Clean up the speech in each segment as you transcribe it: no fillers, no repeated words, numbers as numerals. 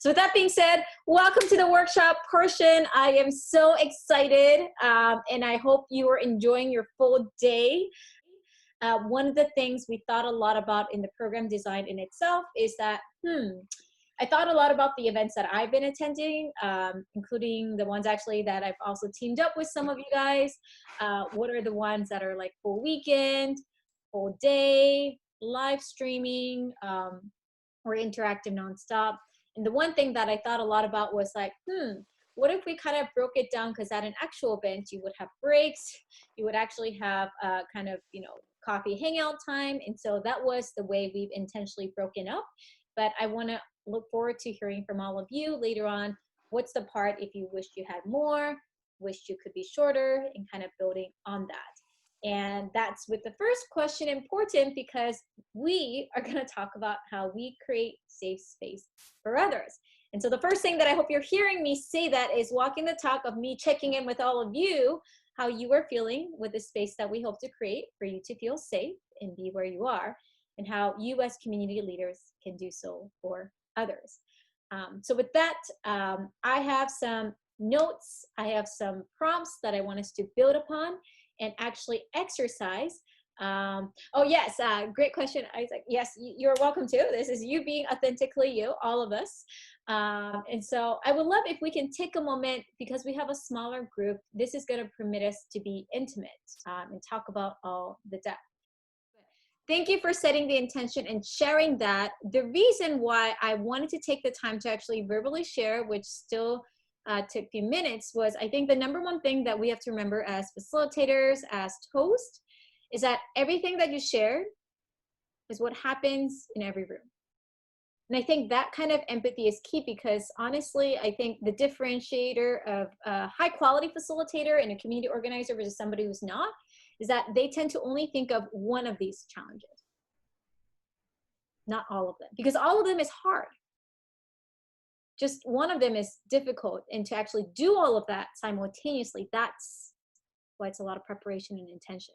So with that being said, welcome to the workshop portion. I am so excited and I hope you are enjoying your full day. One of the things we thought a lot about in the program design in itself is that, I thought a lot about the events that I've been attending, including the ones actually that I've also teamed up with some of you guys. What are the ones that are like full weekend, full day, live streaming, or interactive nonstop? And the one thing that I thought a lot about was like, what if we kind of broke it down? Because at an actual event, you would have breaks, you would actually have kind of, coffee hangout time. And so that was the way we've intentionally broken up. But I want to look forward to hearing from all of you later on. What's the part if you wished you had more, wished you could be shorter, and kind of building on that. And that's with the first question important because we are going to talk about how we create safe space for others. And so the first thing that I hope you're hearing me say that is walking the talk of me checking in with all of you, how you are feeling with the space that we hope to create for you to feel safe and be where you are, and how you as community leaders can do so for others. So with that, I have some notes, I have some prompts that I want us to build upon and actually exercise. Oh yes, great question, Isaac. Yes, you're welcome to. This is you being authentically you, all of us. And so I would love if we can take a moment, because we have a smaller group, this is going to permit us to be intimate and talk about all the depth. Thank you for setting the intention and sharing that. The reason why I wanted to take the time to actually verbally share, which still took a few minutes, was I think the number one thing that we have to remember as facilitators, as hosts, is that everything that you share is what happens in every room. And I think that kind of empathy is key because honestly, I think the differentiator of a high quality facilitator and a community organizer versus somebody who's not is that they tend to only think of one of these challenges, not all of them, because all of them is hard. Just one of them is difficult, and to actually do all of that simultaneously, that's why it's a lot of preparation and intention.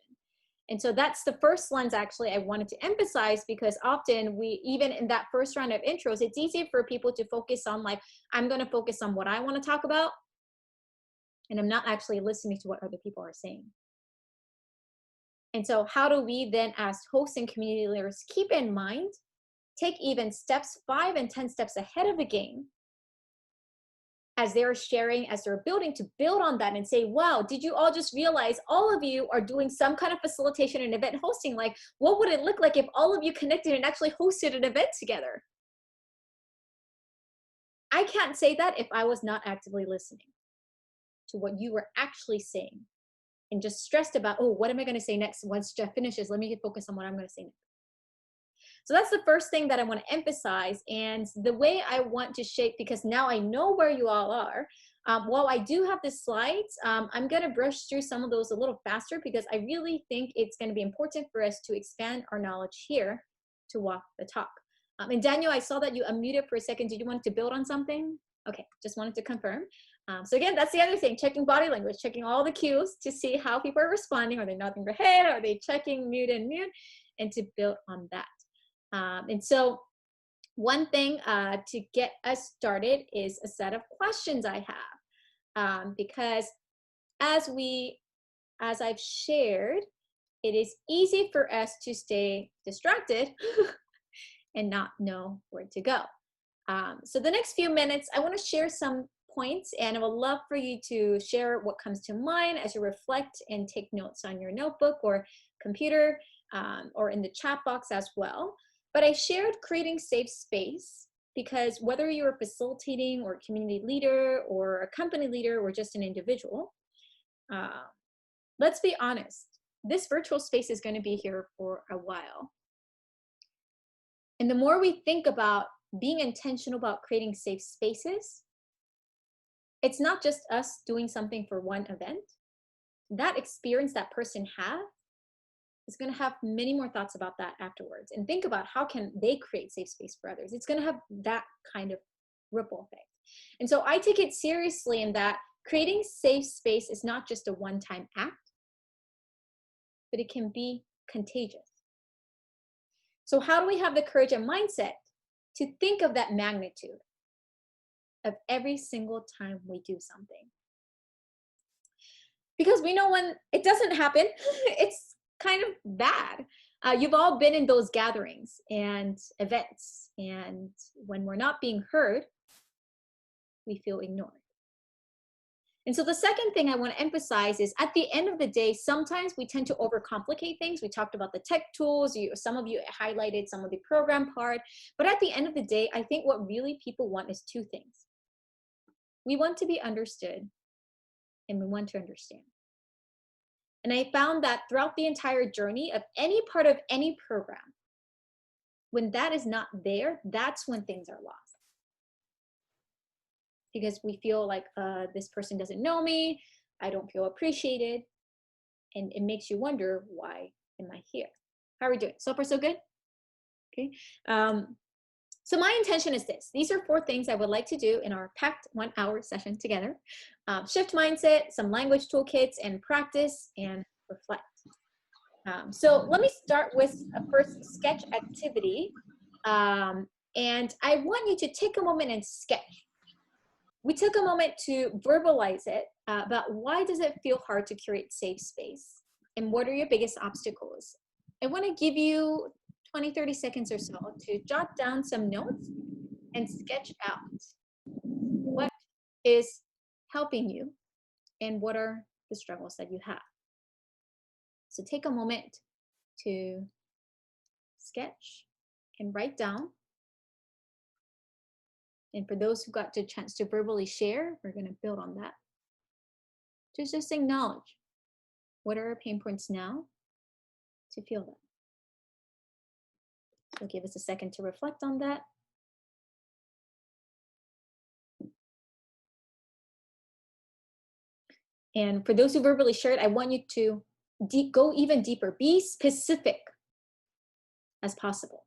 And so that's the first lens actually I wanted to emphasize, because often we, even in that first round of intros, it's easy for people to focus on like, I'm going to focus on what I want to talk about, and I'm not actually listening to what other people are saying. And so how do we then as hosts and community leaders keep in mind, take even steps 5 and 10 steps ahead of the game as they're sharing, as they're building, to build on that and say, wow, did you all just realize all of you are doing some kind of facilitation and event hosting? Like, what would it look like if all of you connected and actually hosted an event together? I can't say that if I was not actively listening to what you were actually saying and just stressed about, oh, what am I going to say next? Once Jeff finishes, let me get focused on what I'm going to say next. So that's the first thing that I want to emphasize. And the way I want to shape, because now I know where you all are, while I do have the slides, I'm going to brush through some of those a little faster because I really think it's going to be important for us to expand our knowledge here to walk the talk. And Daniel, I saw that you unmuted for a second. Did you want to build on something? Okay, just wanted to confirm. So again, that's the other thing, checking body language, checking all the cues to see how people are responding. Are they nodding their head? Are they checking mute, and to build on that. And so one thing to get us started is a set of questions I have, because as I've shared, it is easy for us to stay distracted and not know where to go. So the next few minutes, I want to share some points, and I would love for you to share what comes to mind as you reflect and take notes on your notebook or computer or in the chat box as well. But I shared creating safe space because whether you're facilitating or a community leader or a company leader or just an individual, let's be honest, this virtual space is going to be here for a while. And the more we think about being intentional about creating safe spaces, it's not just us doing something for one event. That experience that person has is going to have many more thoughts about that afterwards, and think about how can they create safe space for others. It's going to have that kind of ripple effect. And so I take it seriously in that creating safe space is not just a one-time act, but it can be contagious. So how do we have the courage and mindset to think of that magnitude? of every single time we do something. Because we know when it doesn't happen, it's kind of bad. You've all been in those gatherings and events, and when we're not being heard, we feel ignored. And so the second thing I want to emphasize is at the end of the day, sometimes we tend to overcomplicate things. We talked about the tech tools. Some of you highlighted some of the program part. But at the end of the day, I think what really people want is two things. We want to be understood, and we want to understand. And I found that throughout the entire journey of any part of any program, when that is not there, that's when things are lost. Because we feel like this person doesn't know me, I don't feel appreciated, and it makes you wonder, why am I here? How are we doing? So far, so good? Okay. So my intention is this. These are 4 things I would like to do in our packed 1-hour session together. Shift mindset, some language toolkits, and practice and reflect. So let me start with a first sketch activity. And I want you to take a moment and sketch. We took a moment to verbalize it about why does it feel hard to create safe space, and what are your biggest obstacles. I want to give you 20-30 seconds or so to jot down some notes and sketch out what is helping you and what are the struggles that you have. So take a moment to sketch and write down. And for those who got the chance to verbally share, we're going to build on that. Just acknowledge, what are our pain points now to feel that. So give us a second to reflect on that. And for those who verbally shared, I want you to go even deeper. Be specific as possible.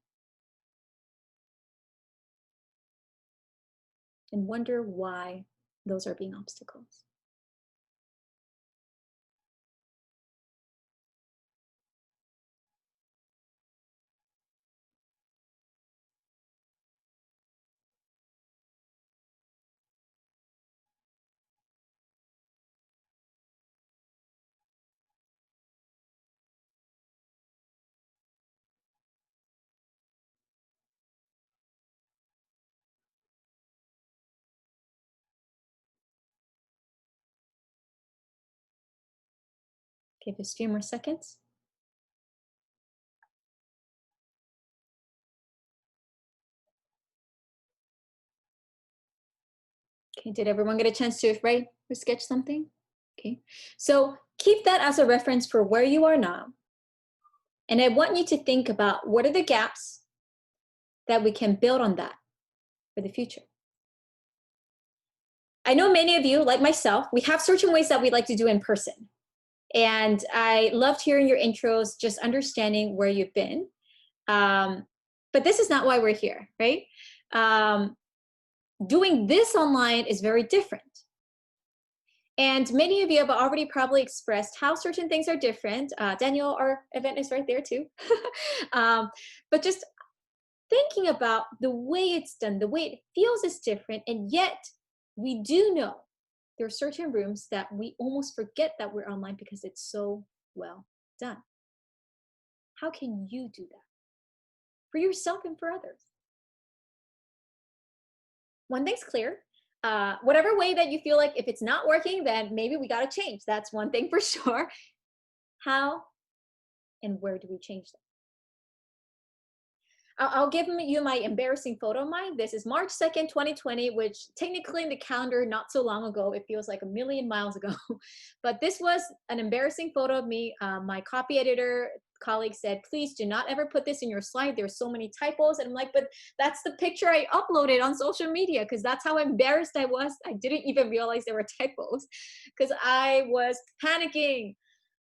And wonder why those are being obstacles. Give us a few more seconds. Okay, did everyone get a chance to write or sketch something? Okay, so keep that as a reference for where you are now. And I want you to think about what are the gaps that we can build on that for the future. I know many of you, like myself, we have certain ways that we like to do in person. And I loved hearing your intros, just understanding where you've been. But this is not why we're here, right? Doing this online is very different. And many of you have already probably expressed how certain things are different. Daniel, our event is right there too. But just thinking about the way it's done, the way it feels is different. And yet we do know there are certain rooms that we almost forget that we're online because it's so well done. How can you do that for yourself and for others? One thing's clear. Whatever way that you feel like if it's not working, then maybe we got to change. That's one thing for sure. How and where do we change that? I'll give you my embarrassing photo of mine. This is March 2nd, 2020, which technically in the calendar, not so long ago, it feels like a million miles ago. But this was an embarrassing photo of me. My copy editor colleague said, please do not ever put this in your slide. There's so many typos. And I'm like, but that's the picture I uploaded on social media because that's how embarrassed I was. I didn't even realize there were typos because I was panicking.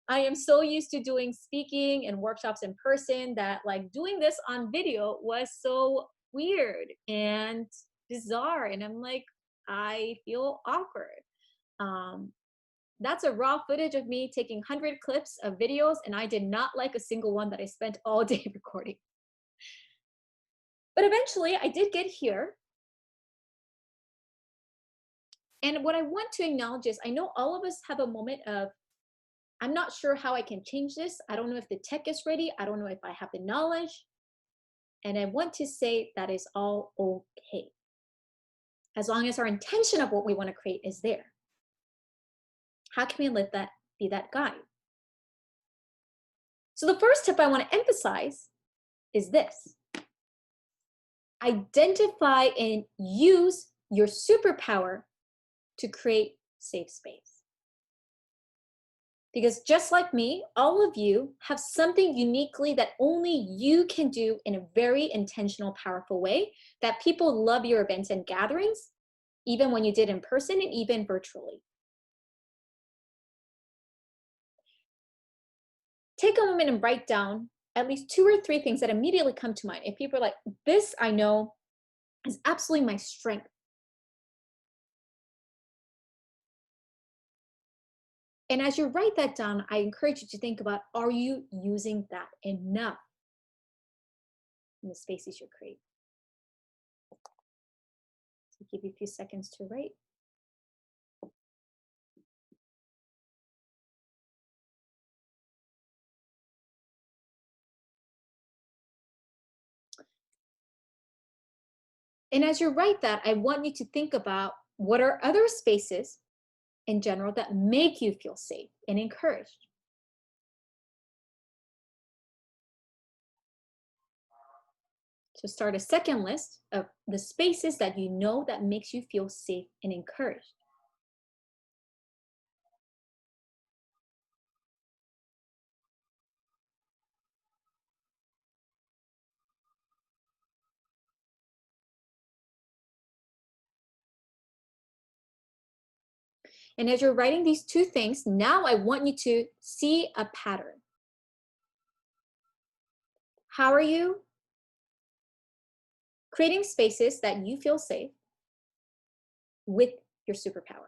I am so used to doing speaking and workshops in person that like doing this on video was so weird and bizarre. And I'm like, I feel awkward. That's a raw footage of me taking 100 clips of videos, and I did not like a single one that I spent all day recording. But eventually I did get here. And what I want to acknowledge is I know all of us have a moment of, I'm not sure how I can change this. I don't know if the tech is ready. I don't know if I have the knowledge. And I want to say that is all okay, as long as our intention of what we want to create is there. How can we let that be that guide? So the first tip I want to emphasize is this. Identify and use your superpower to create safe space. Because just like me, all of you have something uniquely that only you can do in a very intentional, powerful way that people love your events and gatherings, even when you did in person and even virtually. Take a moment and write down at least 2 or 3 things that immediately come to mind. If people are like, this I know is absolutely my strength. And as you write that down, I encourage you to think about, are you using that enough in the spaces you create? So give you a few seconds to write. And as you write that, I want you to think about what are other spaces in general that make you feel safe and encouraged. So start a second list of the spaces that you know that makes you feel safe and encouraged. And as you're writing these 2 things, now I want you to see a pattern. How are you creating spaces that you feel safe with your superpower?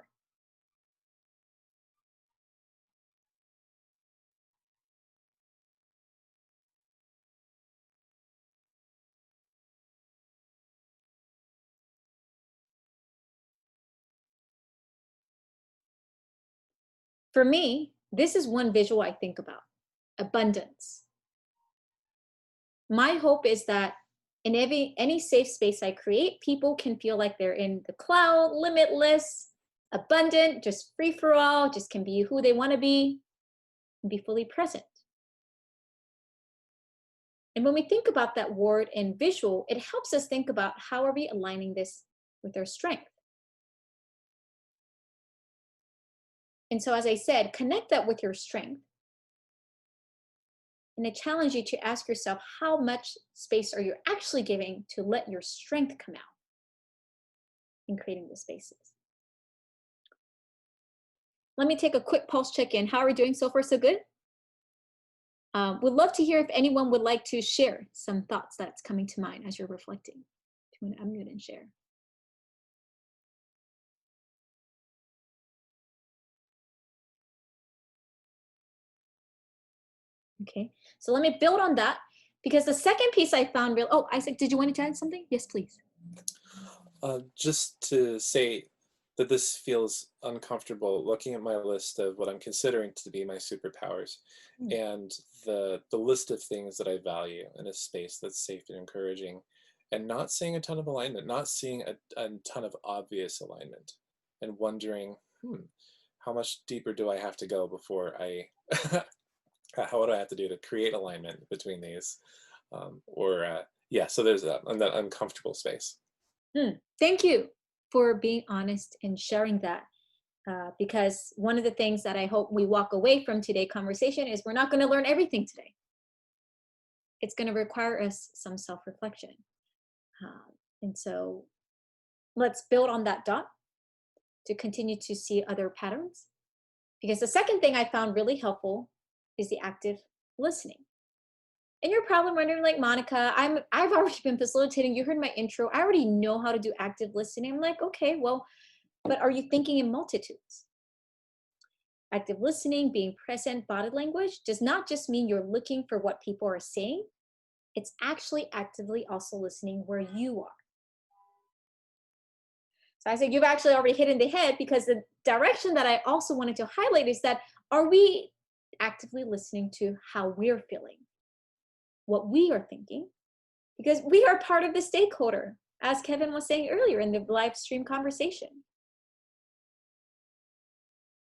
For me, this is one visual I think about: abundance. My hope is that in any safe space I create, people can feel like they're in the cloud, limitless, abundant, just free for all, just can be who they want to be and be fully present. And when we think about that word and visual, it helps us think about how are we aligning this with our strength. And so, as I said, connect that with your strength. And I challenge you to ask yourself, how much space are you actually giving to let your strength come out in creating the spaces? Let me take a quick pulse check-in. How are we doing so far? So good? Would love to hear if anyone would like to share some thoughts that's coming to mind as you're reflecting. If you want to unmute and share. Okay, so let me build on that, because the second piece I found real. Oh, Isaac, did you want to add something? Yes, please. Just to say that this feels uncomfortable looking at my list of what I'm considering to be my superpowers and the list of things that I value in a space that's safe and encouraging, and not seeing a ton of alignment, not seeing a ton of obvious alignment, and wondering, how much deeper do I have to go before I, what do I have to do to create alignment between these? Yeah, so there's that uncomfortable space. Thank you for being honest and sharing that. Because one of the things that I hope we walk away from today's conversation is we're not going to learn everything today. It's going to require us some self-reflection. And so let's build on that dot to continue to see other patterns. Because the second thing I found really helpful is the active listening. And you're probably wondering, like, Monica, I've already been facilitating. You heard my intro. I already know how to do active listening. I'm like, okay, well, but are you thinking in multitudes? Active listening, being present, body language does not just mean you're looking for what people are saying. It's actually actively also listening where you are. So I said, you've actually already hit in the head, because the direction that I also wanted to highlight is that, are we actively listening to how we're feeling, what we are thinking? Because we are part of the stakeholder, as Kevin was saying earlier in the live stream conversation.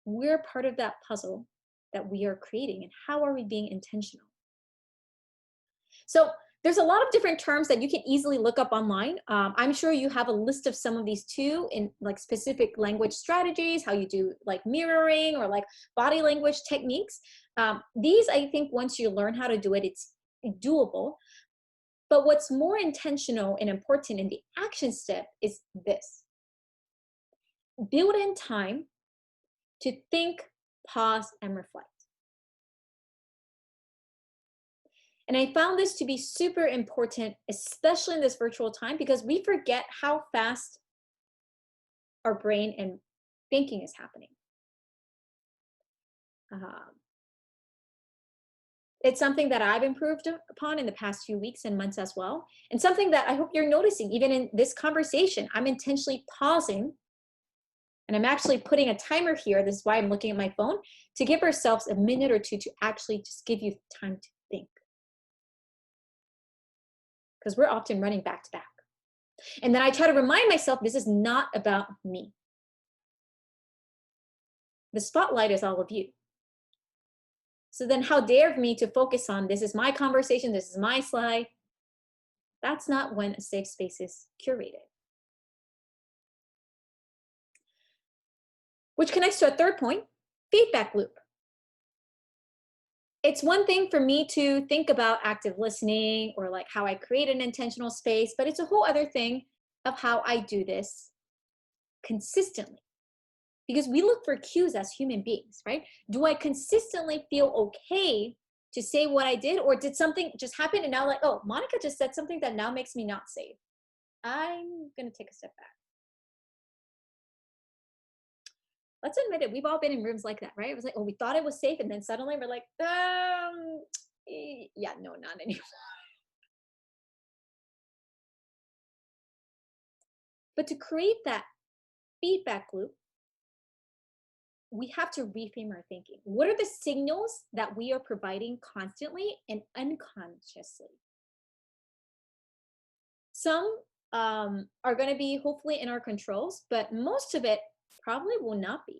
We're part of that puzzle that we are creating, and how are we being intentional? So there's a lot of different terms that you can easily look up online. I'm sure you have a list of some of these too, in like specific language strategies, how you do like mirroring or like body language techniques. These, I think once you learn how to do it, it's doable. But what's more intentional and important in the action step is this: build in time to think, pause, and reflect. And I found this to be super important, especially in this virtual time, because we forget how fast our brain and thinking is happening. It's something that I've improved upon in the past few weeks and months as well. And something that I hope you're noticing, even in this conversation, I'm intentionally pausing, and I'm actually putting a timer here. This is why I'm looking at my phone, to give ourselves a minute or two to actually just give you time to think. Because we're often running back to back. And then I try to remind myself, this is not about me. The spotlight is all of you. So then how dare me to focus on, this is my conversation, this is my slide. That's not when a safe space is curated. Which connects to a third point, feedback loop. It's one thing for me to think about active listening or like how I create an intentional space, but it's a whole other thing of how I do this consistently. Because we look for cues as human beings, right? Do I consistently feel okay to say what I did, or did something just happen and now like, oh, Monica just said something that now makes me not safe? I'm gonna take a step back. Let's admit it, we've all been in rooms like that, right? It was like, oh, we thought it was safe, and then suddenly we're like, yeah, no, not anymore. But to create that feedback loop, we have to reframe our thinking. What are the signals that we are providing constantly and unconsciously? Some are going to be hopefully in our controls, but most of it probably will not be.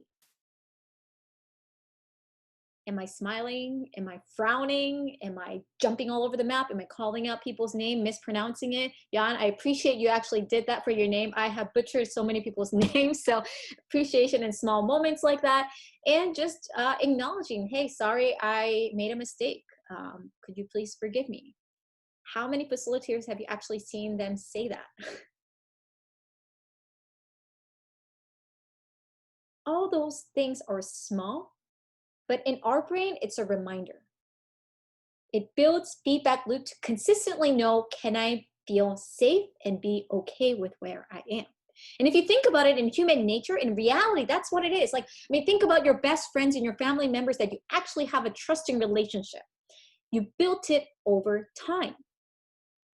Am I smiling? Am I frowning? Am I jumping all over the map? Am I calling out people's name, mispronouncing it? Jan, I appreciate you actually did that for your name. I have butchered so many people's names, so appreciation in small moments like that. And just acknowledging, hey, sorry, I made a mistake. Could you please forgive me? How many facilitators have you actually seen them say that? All those things are small, but in our brain, it's a reminder. It builds feedback loop to consistently know, can I feel safe and be okay with where I am? And if you think about it in human nature, in reality, that's what it is. Like, I mean, think about your best friends and your family members that you actually have a trusting relationship. You built it over time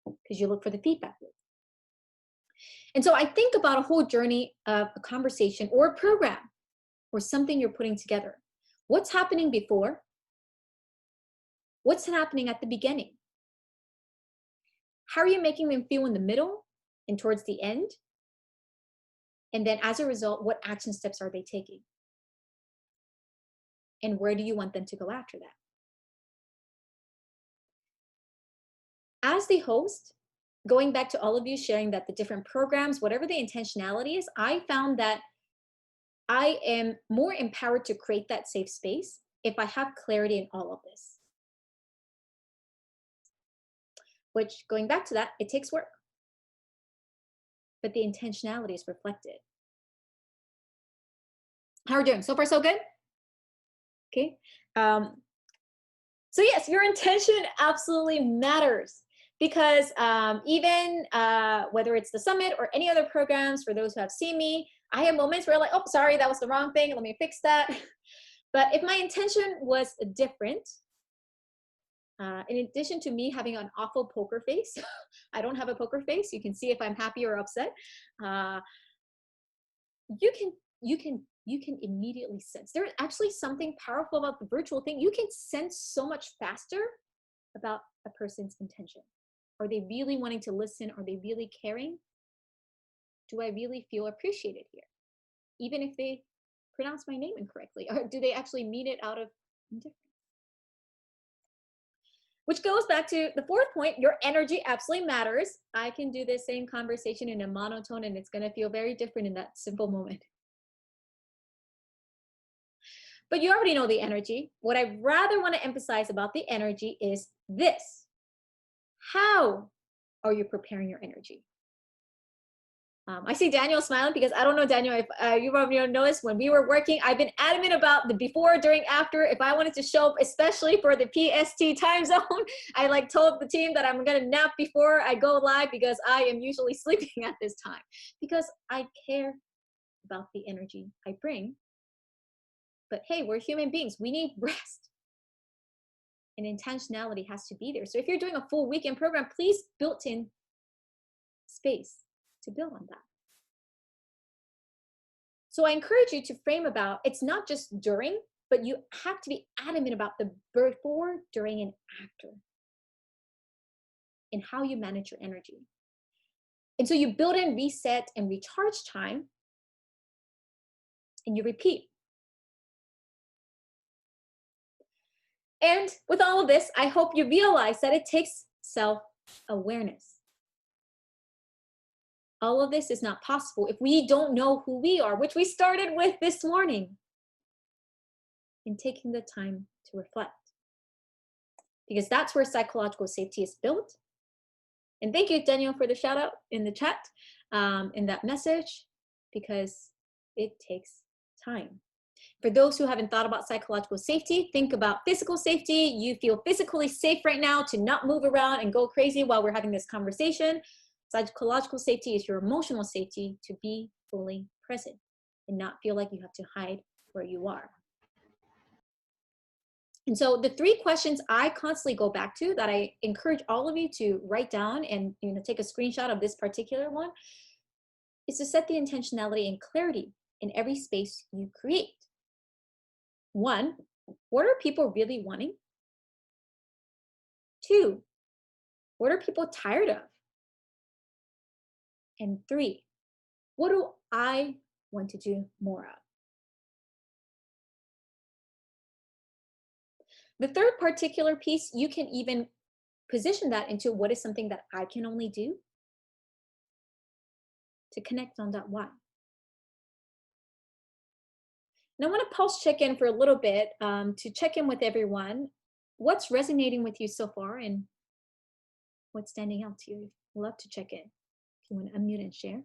because you look for the feedback loop. And so I think about a whole journey of a conversation or a program or something you're putting together. What's happening before? What's happening at the beginning? How are you making them feel in the middle and towards the end? And then as a result, what action steps are they taking? And where do you want them to go after that? As the host, going back to all of you sharing that the different programs, whatever the intentionality is, I found that I am more empowered to create that safe space if I have clarity in all of this. Which, going back to that, it takes work. But the intentionality is reflected. How are we doing? So far, so good? Okay. So yes, your intention absolutely matters, because even whether it's the summit or any other programs, for those who have seen me, I have moments where like, oh, sorry, that was the wrong thing. Let me fix that. But if my intention was different, in addition to me having an awful poker face, I don't have a poker face. You can see if I'm happy or upset. you can immediately sense. There's actually something powerful about the virtual thing. You can sense so much faster about a person's intention. Are they really wanting to listen? Are they really caring? Do I really feel appreciated here? Even if they pronounce my name incorrectly, or do they actually mean it out of indifference? Which goes back to the fourth point, your energy absolutely matters. I can do this same conversation in a monotone and it's going to feel very different in that simple moment. But you already know the energy. What I rather want to emphasize about the energy is this. How are you preparing your energy? I see Daniel smiling because I don't know, Daniel, if you probably noticed when we were working, I've been adamant about the before, during, after. If I wanted to show up, especially for the PST time zone, I like told the team that I'm going to nap before I go live because I am usually sleeping at this time because I care about the energy I bring. But hey, we're human beings. We need rest. And intentionality has to be there. So if you're doing a full weekend program, please build in space to build on that. So I encourage you to frame about, it's not just during, but you have to be adamant about the before, during, and after, and how you manage your energy. And so you build in reset and recharge time, and you repeat. And with all of this, I hope you realize that it takes self-awareness. All of this is not possible if we don't know who we are, which we started with this morning, in taking the time to reflect. Because that's where psychological safety is built. And thank you, Daniel, for the shout out in the chat, in that message, because it takes time. For those who haven't thought about psychological safety, think about physical safety. You feel physically safe right now to not move around and go crazy while we're having this conversation. Psychological safety is your emotional safety to be fully present and not feel like you have to hide where you are. And so the three questions I constantly go back to that I encourage all of you to write down and take a screenshot of this particular one is to set the intentionality and clarity in every space you create. 1, what are people really wanting? 2, what are people tired of? And 3, what do I want to do more of? The third particular piece, you can even position that into what is something that I can only do to connect on that why. And I want to pulse check in for a little bit to check in with everyone. What's resonating with you so far and what's standing out to you? I'd love to check in. If you want to unmute and share.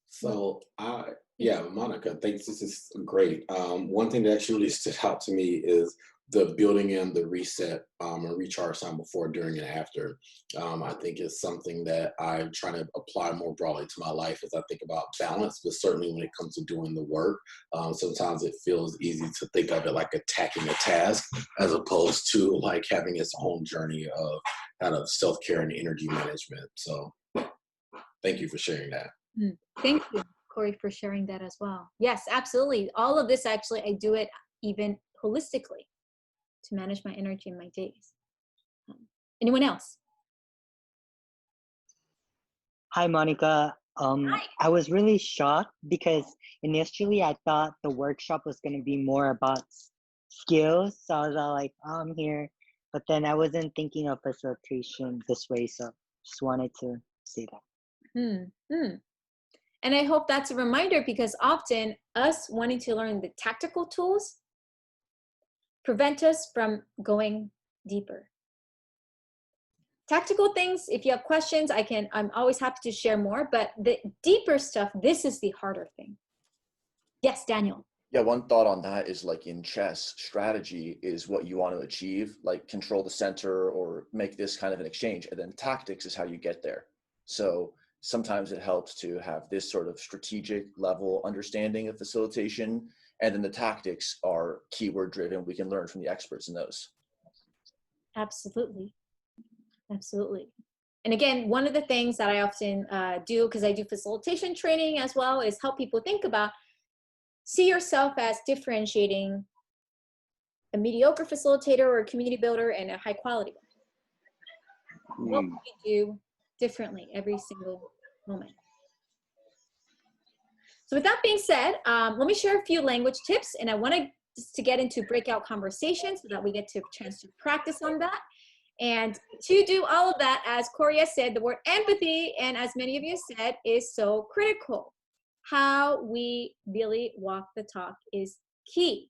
So Monica, thanks. This is great. One thing that actually really stood out to me is the building in the reset and recharge time before, during, and after. I think it's something that I'm trying to apply more broadly to my life as I think about balance, but certainly when it comes to doing the work, sometimes it feels easy to think of it like attacking a task as opposed to like having its own journey of kind of self-care and energy management. So thank you for sharing that. Thank you, Corey, for sharing that as well. Yes, absolutely. All of this, actually, I do it even holistically to manage my energy in my days. Anyone else? Hi, Monica. Hi. I was really shocked because initially I thought the workshop was going to be more about skills. So I was all like, oh, I'm here. But then I wasn't thinking of facilitation this way. So just wanted to say that. And I hope that's a reminder, because often us wanting to learn the tactical tools prevent us from going deeper. Tactical things, if you have questions, I'm always happy to share more, but the deeper stuff, this is the harder thing. Yes, Daniel. Yeah, one thought on that is, like in chess, strategy is what you want to achieve, like control the center or make this kind of an exchange. And then tactics is how you get there. So sometimes it helps to have this sort of strategic level understanding of facilitation. And then the tactics are keyword driven. We can learn from the experts in those. Absolutely. Absolutely. And again, one of the things that I often do, because I do facilitation training as well, is help people think about, see yourself as differentiating a mediocre facilitator or a community builder and a high quality one. What would you do differently every single moment? So with that being said, let me share a few language tips, and I want to get into breakout conversations so that we get to a chance to practice on that. And to do all of that, as Corey said, the word empathy, and as many of you said, is so critical. How we really walk the talk is key.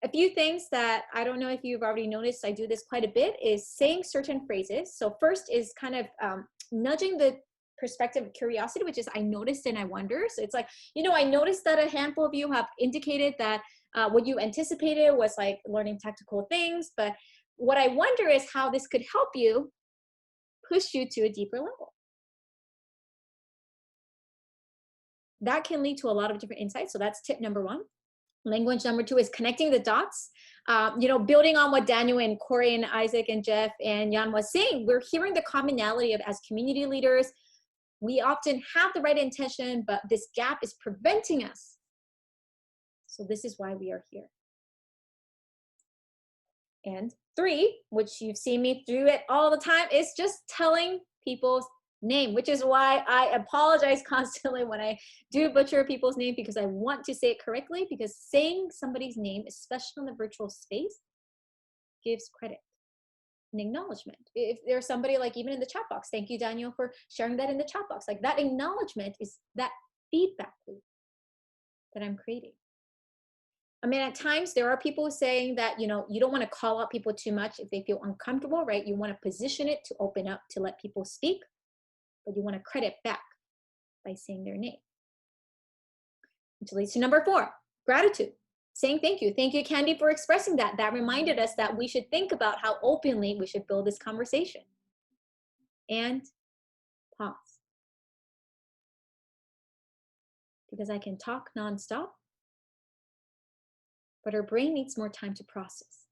A few things that I don't know if you've already noticed, I do this quite a bit, is saying certain phrases. So first is kind of nudging the perspective of curiosity, which is I noticed and I wonder. So it's like, you know, I noticed that a handful of you have indicated that what you anticipated was like learning tactical things, but what I wonder is how this could help you push you to a deeper level. That can lead to a lot of different insights. So that's tip number one. Language number two is connecting the dots. You know, building on what Daniel and Corey and Isaac and Jeff and Jan was saying, we're hearing the commonality of, as community leaders, we often have the right intention, but this gap is preventing us. So this is why we are here. And three, which you've seen me do it all the time, is just telling people's name, which is why I apologize constantly when I do butcher people's name, because I want to say it correctly, because saying somebody's name, especially in the virtual space, gives credit and acknowledgement. If there's somebody like even in the chat box, thank you, Daniel, for sharing that in the chat box. Like that acknowledgement is that feedback loop that I'm creating. I mean, at times there are people saying that, you know, you don't want to call out people too much if they feel uncomfortable, right? You want to position it to open up, to let people speak, but you want to credit back by saying their name. Which leads to number four, gratitude. Saying thank you. Thank you, Candy, for expressing that. That reminded us that we should think about how openly we should build this conversation. And pause. Because I can talk nonstop, but our brain needs more time to process.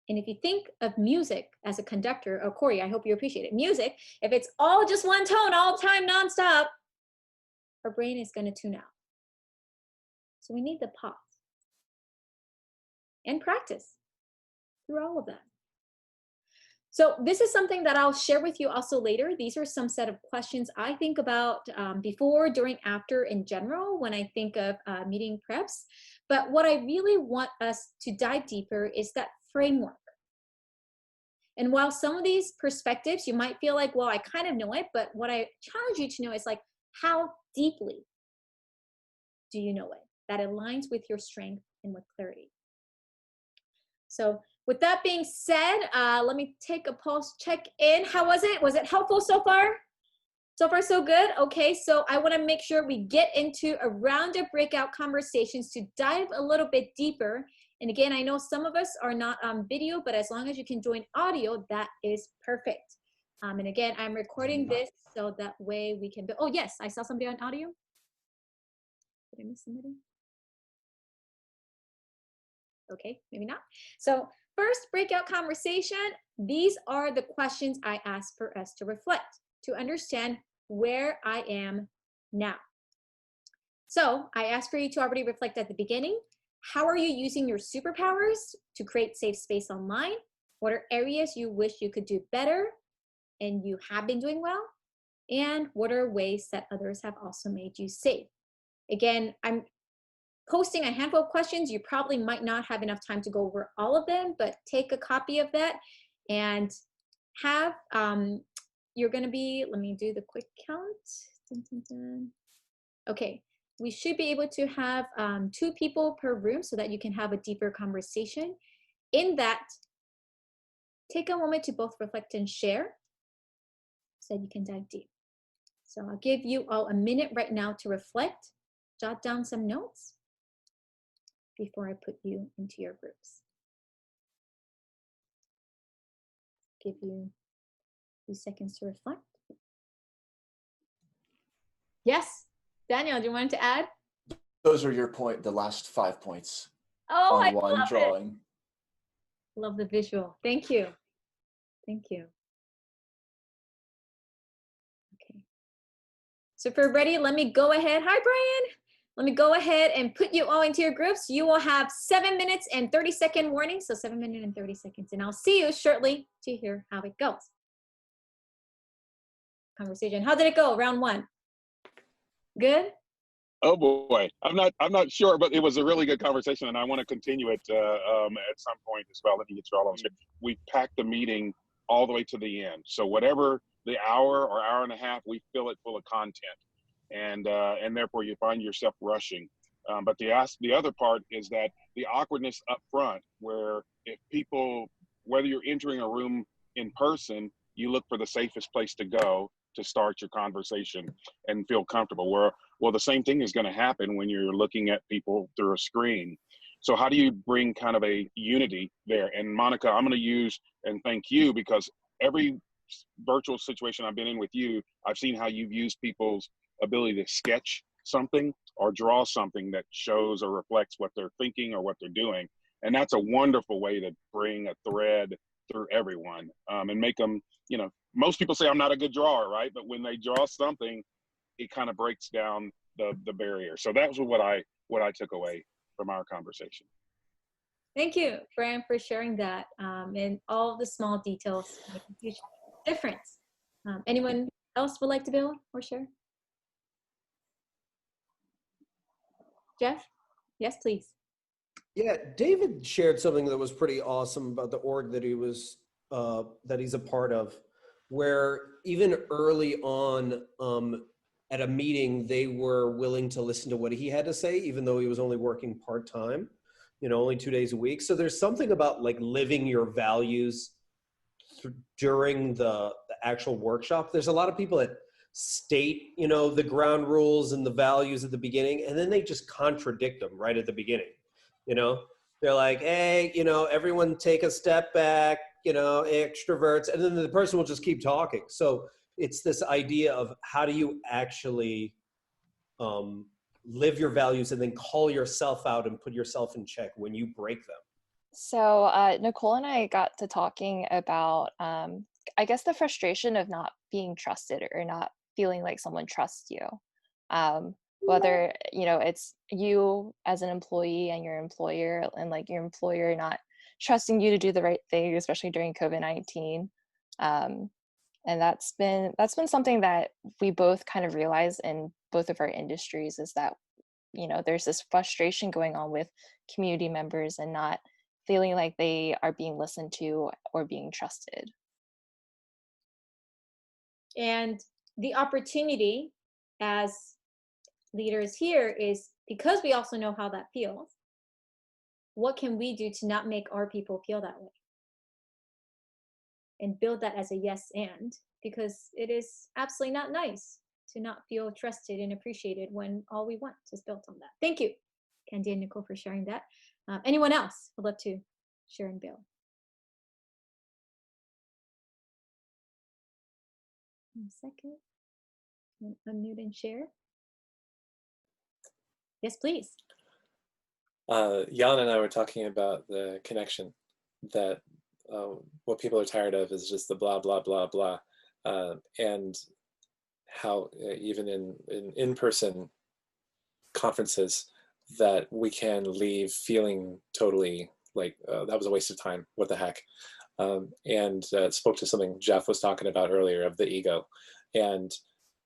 And if you think of music as a conductor, or Corey, I hope you appreciate it. Music, if it's all just one tone all the time, nonstop, our brain is going to tune out. So we need the pause and practice through all of that. So this is something that I'll share with you also later. These are some set of questions I think about before, during, after, in general, when I think of meeting preps. But what I really want us to dive deeper is that framework. And while some of these perspectives, you might feel like, well, I kind of know it, but what I challenge you to know is like, how deeply do you know it? That aligns with your strength and with clarity. So with that being said, let me take a pulse check in. How was it? Was it helpful so far? So far, so good? Okay, so I want to make sure we get into a round of breakout conversations to dive a little bit deeper. And again, I know some of us are not on video, but as long as you can join audio, that is perfect. And again, I'm recording this so that way we can, oh yes, I saw somebody on audio. Did I miss somebody? Okay, maybe not. So first breakout conversation, these are the questions I ask for us to reflect, to understand where I am now. So I ask for you to already reflect at the beginning. How are you using your superpowers to create safe space online? What are areas you wish you could do better and you have been doing well? And what are ways that others have also made you safe? Again, I'm posting a handful of questions. You probably might not have enough time to go over all of them, but take a copy of that and have, you're gonna be, let me do the quick count. Dun, dun, dun. Okay, we should be able to have 2 people per room so that you can have a deeper conversation. In that, take a moment to both reflect and share so that you can dive deep. So I'll give you all a minute right now to reflect, jot down some notes before I put you into your groups. Give you a few seconds to reflect. Yes, Daniel, do you want to add? Those are your point, the last 5 points Oh, on I one love drawing. it. Love the visual. Thank you. Thank you. Okay. So if we're ready, let me go ahead. Hi, Brian. Let me go ahead and put you all into your groups. You will have 7 minutes and 30-second warning. So 7 minutes and 30 seconds. And I'll see you shortly to hear how it goes. Conversation. How did it go? Round one. Good? Oh boy, I'm not sure, but it was a really good conversation, and I want to continue it at some point as well. Let me get you all on. We packed the meeting all the way to the end, so whatever the hour or hour and a half, we fill it full of content, and therefore you find yourself rushing. But the other part is that the awkwardness up front, where if people, whether you're entering a room in person, you look for the safest place to go to start your conversation and feel comfortable. Well, the same thing is going to happen when you're looking at people through a screen. So how do you bring kind of a unity there? And Monica, I'm going to use and thank you, because every virtual situation I've been in with you, I've seen how you've used people's ability to sketch something or draw something that shows or reflects what they're thinking or what they're doing. And that's a wonderful way to bring a thread through everyone, and make them, most people say I'm not a good drawer, right? But when they draw something, it kind of breaks down the barrier. So that was what I took away from our conversation. Thank you, Brian, for sharing that. And all the small details make a huge difference. Anyone else would like to build or share? Jeff? Yes, please. Yeah, David shared something that was pretty awesome about the org that that he's a part of, where even early on at a meeting, they were willing to listen to what he had to say, even though he was only working part-time, only 2 days a week. So there's something about like living your values during the actual workshop. There's a lot of people that state, the ground rules and the values at the beginning, and then they just contradict them right at the beginning. They're like, hey, everyone take a step back, extroverts, and then the person will just keep talking. So it's this idea of how do you actually live your values and then call yourself out and put yourself in check when you break them. So Nicole and I got to talking about, I guess, the frustration of not being trusted or not feeling like someone trusts you. Whether, it's you as an employee and your employer, and like your employer not trusting you to do the right thing, especially during COVID-19. And that's been something that we both kind of realize in both of our industries, is that, there's this frustration going on with community members and not feeling like they are being listened to or being trusted. And the opportunity as leaders here is, because we also know how that feels, what can we do to not make our people feel that way? And build that as a yes and, because it is absolutely not nice to not feel trusted and appreciated when all we want is built on that. Thank you, Candy and Nicole, for sharing that. Anyone else would love to share and build? One second. Unmute and share. Yes, please. Jan and I were talking about the connection, that what people are tired of is just the blah, blah, blah, blah. And how even in-person conferences, that we can leave feeling totally like that was a waste of time, what the heck. And spoke to something Jeff was talking about earlier of the ego. And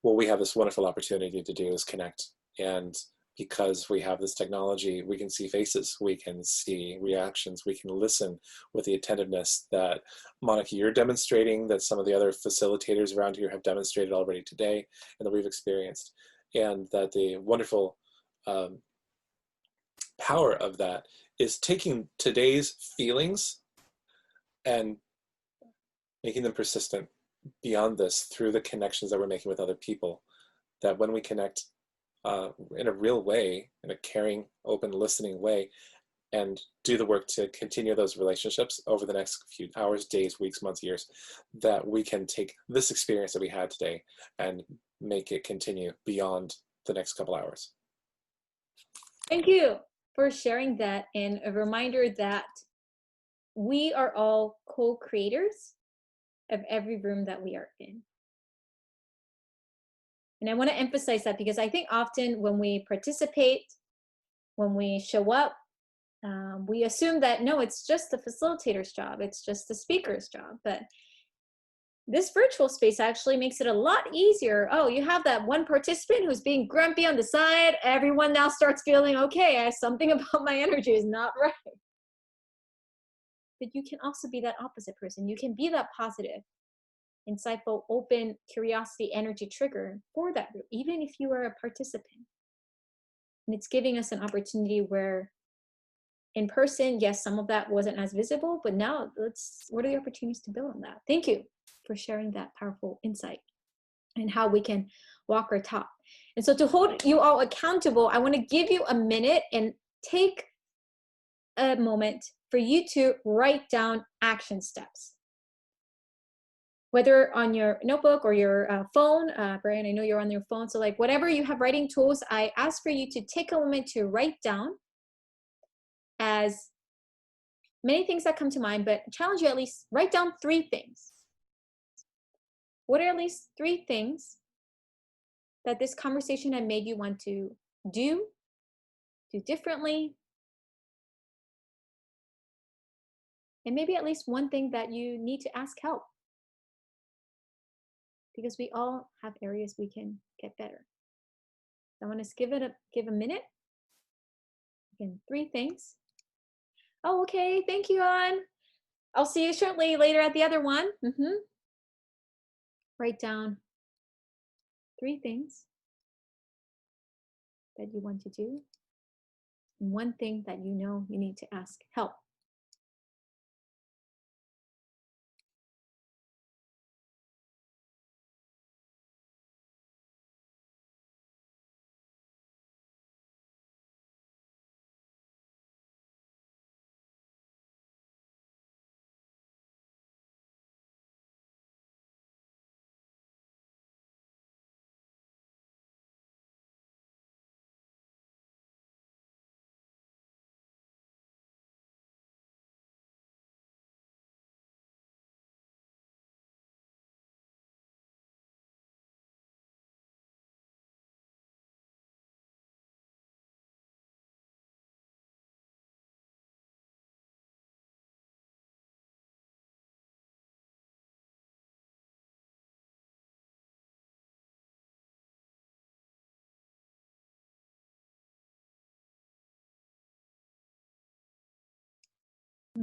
what we have this wonderful opportunity to do is connect. And because we have this technology, we can see faces, we can see reactions, we can listen with the attentiveness that, Monica, you're demonstrating, that some of the other facilitators around here have demonstrated already today, and that we've experienced. And that the wonderful power of that is taking today's feelings and making them persistent beyond this through the connections that we're making with other people. That when we connect in a real way, in a caring, open, listening way, and do the work to continue those relationships over the next few hours, days, weeks, months, years, that we can take this experience that we had today and make it continue beyond the next couple hours. Thank you for sharing that, and a reminder that we are all co-creators of every room that we are in. And I want to emphasize that because I think often when we participate, when we show up, we assume that, no, it's just the facilitator's job. It's just the speaker's job. But this virtual space actually makes it a lot easier. Oh, you have that one participant who's being grumpy on the side. Everyone now starts feeling, okay, something about my energy is not right. But you can also be that opposite person. You can be that positive, insightful, open, curiosity, energy trigger for that group, even if you are a participant. And it's giving us an opportunity where in person, yes, some of that wasn't as visible, but now what are the opportunities to build on that? Thank you for sharing that powerful insight and how we can walk our talk. And so to hold you all accountable, I want to give you a minute and take a moment for you to write down action steps. Whether on your notebook or your phone, Brian, I know you're on your phone, so like whatever you have writing tools, I ask for you to take a moment to write down as many things that come to mind, but challenge you at least write down 3 things. What are at least 3 things that this conversation had made you want to do differently? And maybe at least one thing that you need to ask help. Because we all have areas we can get better. So I want to give a minute. Again, 3 things. Oh, okay. Thank you, An. I'll see you shortly later at the other one. Write down 3 things that you want to do. And 1 thing that you know you need to ask help.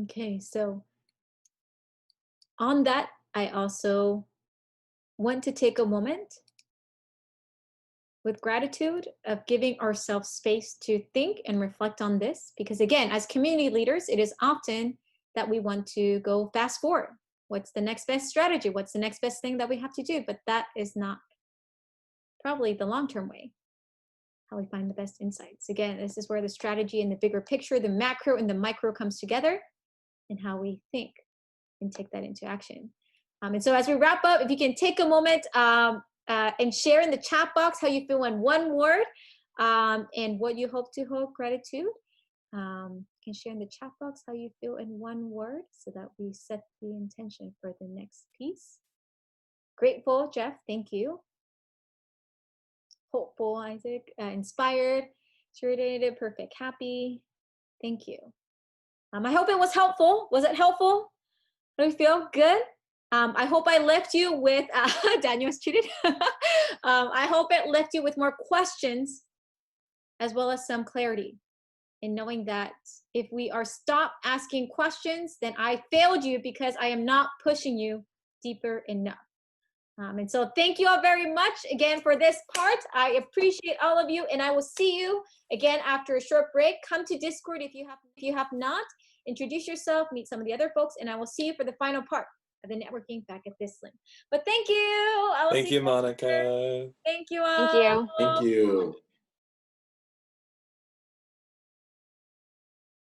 Okay, so on that, I also want to take a moment with gratitude of giving ourselves space to think and reflect on this. Because again, as community leaders, it is often that we want to go fast forward. What's the next best strategy? What's the next best thing that we have to do? But that is not probably the long-term way, how we find the best insights. Again, this is where the strategy and the bigger picture, the macro and the micro comes together, and how we think and take that into action. And so as we wrap up, if you can take a moment and share in the chat box how you feel in 1 word and what you hope to hold gratitude. You can share in the chat box how you feel in 1 word so that we set the intention for the next piece. Grateful, Jeff, thank you. Hopeful, Isaac. Inspired, curated, perfect, happy. Thank you. I hope it was helpful. Was it helpful? Do you feel good? I hope I left you with, Daniel was cheated. I hope it left you with more questions as well as some clarity in knowing that if we are stopped asking questions, then I failed you because I am not pushing you deeper enough. And so thank you all very much again for this part. I appreciate all of you, and I will see you again after a short break. Come to Discord if you have not. Introduce yourself, meet some of the other folks, and I will see you for the final part of the networking back at this link. But thank you. Thank you, Monica. Thank you all. Thank you. Thank you.